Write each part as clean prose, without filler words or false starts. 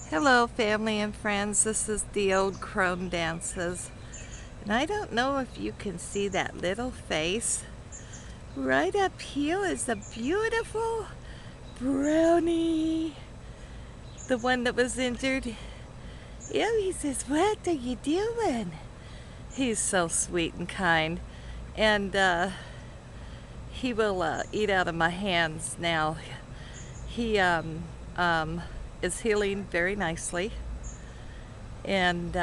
Hello family and friends, this is the old crone dances, and I don't know if you can see that little face. Right up here is a beautiful brownie, the one that was injured. Yeah, he says, "What are you doing?" He's so sweet and kind, and he will eat out of my hands now. He um, is healing very nicely, and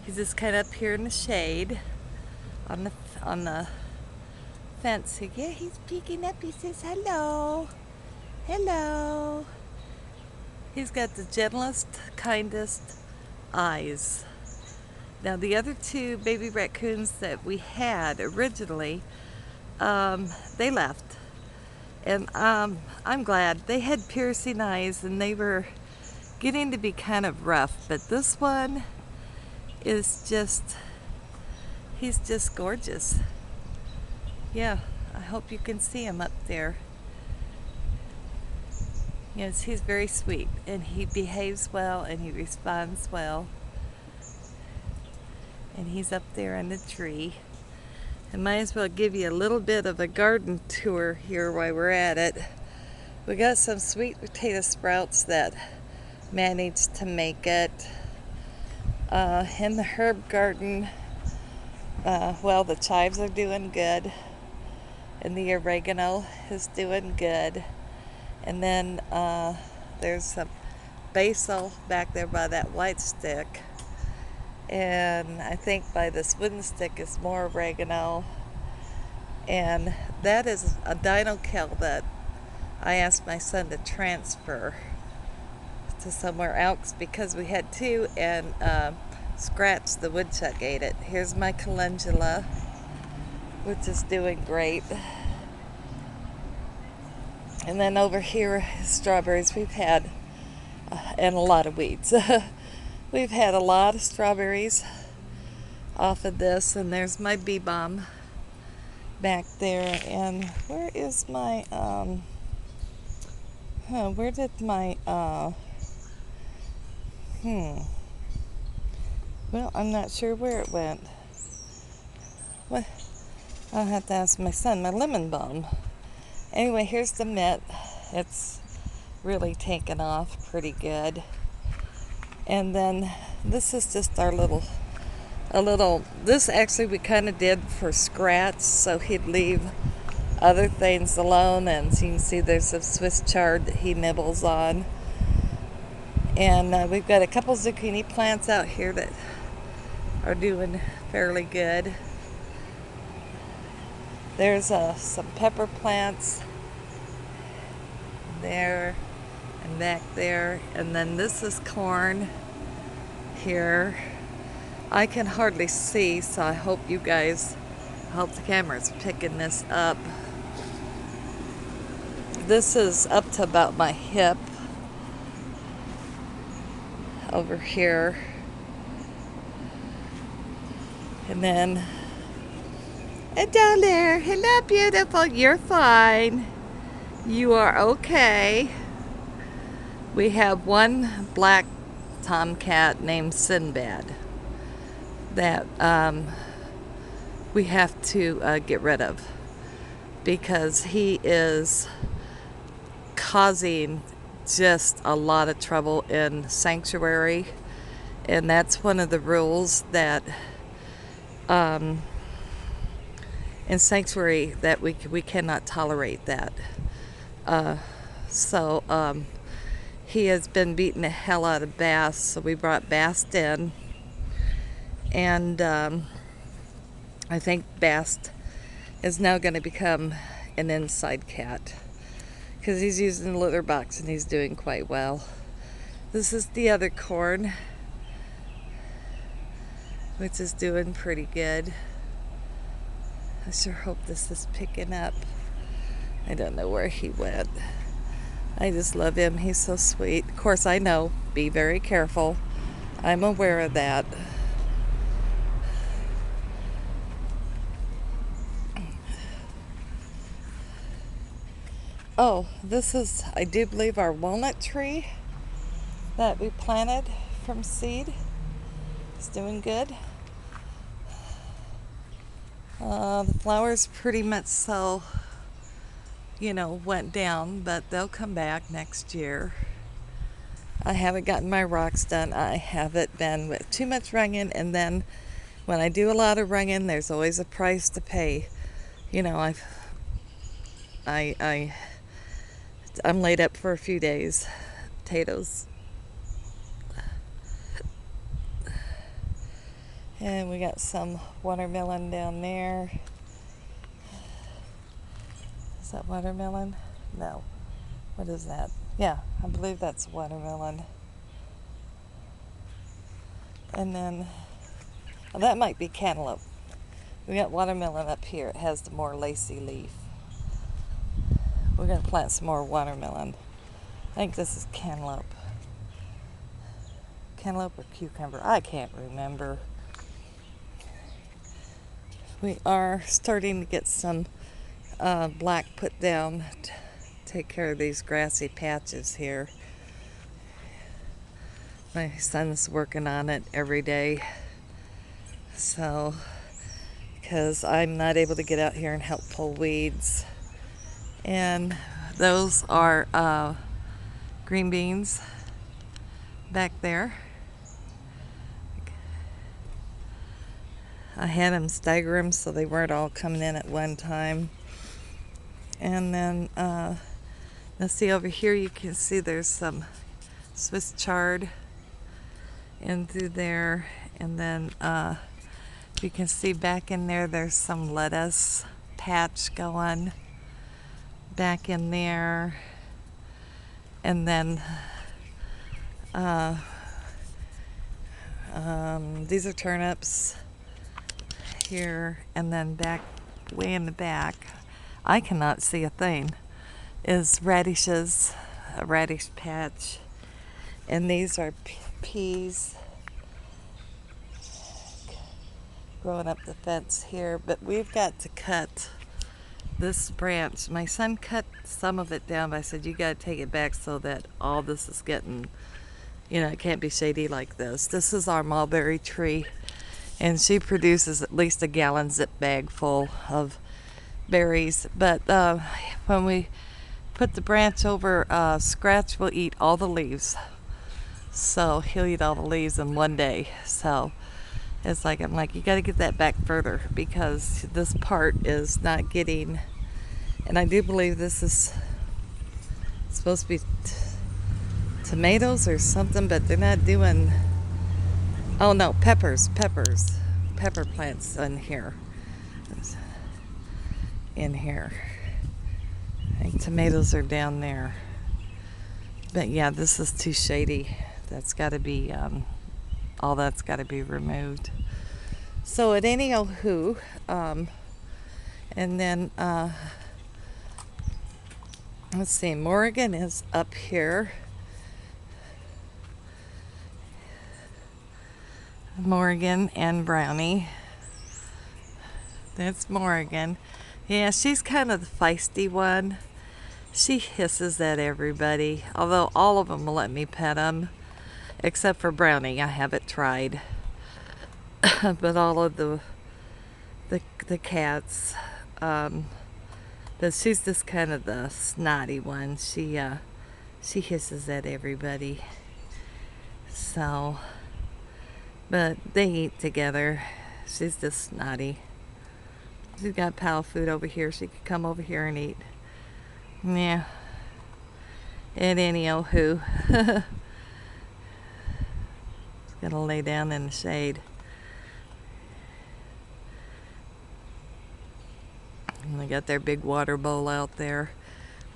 he's just kind of up here in the shade on the fence. Yeah, he's peeking up. He says hello, hello. He's got the gentlest, kindest eyes. Now the other two baby raccoons that we had originally, they left, and I'm glad. They had piercing eyes, and they were getting to be kind of rough. But this one is he's just gorgeous. Yeah, I hope you can see him up there. Yes, he's very sweet, and he behaves well, and he responds well. And he's up there in the tree. I might as well give you a little bit of a garden tour here while we're at it. We got some sweet potato sprouts that managed to make it. In the herb garden, well, the chives are doing good, and the oregano is doing good. And then there's some basil back there by that white stick. And I think by this wooden stick is more oregano. And that is a dino kale that I asked my son to transfer to somewhere else because we had two, and Scratch the woodchuck ate it. Here's my calendula, which is doing great. And then over here, strawberries we've had, and a lot of weeds. We've had a lot of strawberries off of this, and there's my bee balm back there. And where is my, where did my, well, I'm not sure where it went. What? I'll have to ask my son, my lemon balm. Anyway, here's the mitt. It's really taken off pretty good. And then this is just our this actually we kind of did for Scratch, so he'd leave other things alone. And so you can see there's some Swiss chard that he nibbles on. And we've got a couple zucchini plants out here that are doing fairly good. There's some pepper plants there and back there, and then this is corn here. I can hardly see, so I hope the camera's picking this up. This is up to about my hip over here. And then, and down there, hello beautiful, you're fine. You are okay. We have one black tomcat named Sinbad that we have to get rid of because he is causing just a lot of trouble in sanctuary, and that's one of the rules that in sanctuary that we cannot tolerate that. So he has been beating the hell out of Bast, so we brought Bast in, and I think Bast is now going to become an inside cat because he's using the litter box and he's doing quite well. This is the other corn, which is doing pretty good. I sure hope this is picking up. I don't know where he went. I just love him. He's so sweet. Of course, I know. Be very careful. I'm aware of that. Oh, this is, I do believe, our walnut tree. that we planted from seed. It's doing good. The flowers pretty much so, went down, but they'll come back next year. I haven't gotten my rocks done. I haven't been with too much ringing, and then when I do a lot of ringing, there's always a price to pay. I I'm laid up for a few days. Potatoes. And we got some watermelon down there. Is that watermelon? No. What is that? Yeah, I believe that's watermelon. And then, well, that might be cantaloupe. We got watermelon up here. It has the more lacy leaf. We're going to plant some more watermelon. I think this is cantaloupe. Cantaloupe or cucumber? I can't remember. We are starting to get some black put down to take care of these grassy patches here. My son's working on it every day. So, because I'm not able to get out here and help pull weeds. And those are green beans back there. I had them stagger them so they weren't all coming in at one time. And then, let's see over here, you can see there's some Swiss chard in through there. And then you can see back in there, there's some lettuce patch going back in there. And then these are turnips here, and then back way in the back, I cannot see a thing, is radishes, a radish patch, and these are peas growing up the fence here. But we've got to cut this branch. My son cut some of it down, but I said, you got to take it back so that all this is getting, it can't be shady like this. This is our mulberry tree, and she produces at least a gallon zip bag full of berries. But when we put the branch over, Scratch will eat all the leaves. So he'll eat all the leaves in one day. So it's like, I'm like, you got to get that back further, because this part is not getting, and I do believe this is supposed to be tomatoes or something, but they're not doing, oh no, pepper plants in here. I think tomatoes are down there. But yeah, this is too shady. That's got to be, all that's got to be removed. So at any old who, and then, let's see, Morgan is up here. Morgan and Brownie. That's Morgan. Yeah, she's kind of the feisty one. She hisses at everybody, although all of them will let me pet them, except for Brownie. I haven't tried. But all of the cats, but she's just kind of the snotty one. She hisses at everybody. So, but they eat together. She's just snotty. She's got pal food over here. She could come over here and eat. Yeah. At any old who. Gonna lay down in the shade. And they got their big water bowl out there.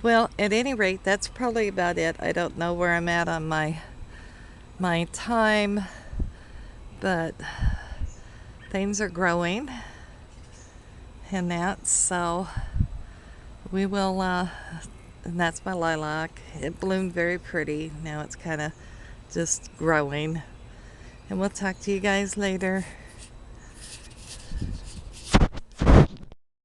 Well, at any rate, that's probably about it. I don't know where I'm at on my time, but things are growing and that, so we will, and that's my lilac. It bloomed very pretty. Now it's kind of just growing, and we'll talk to you guys later.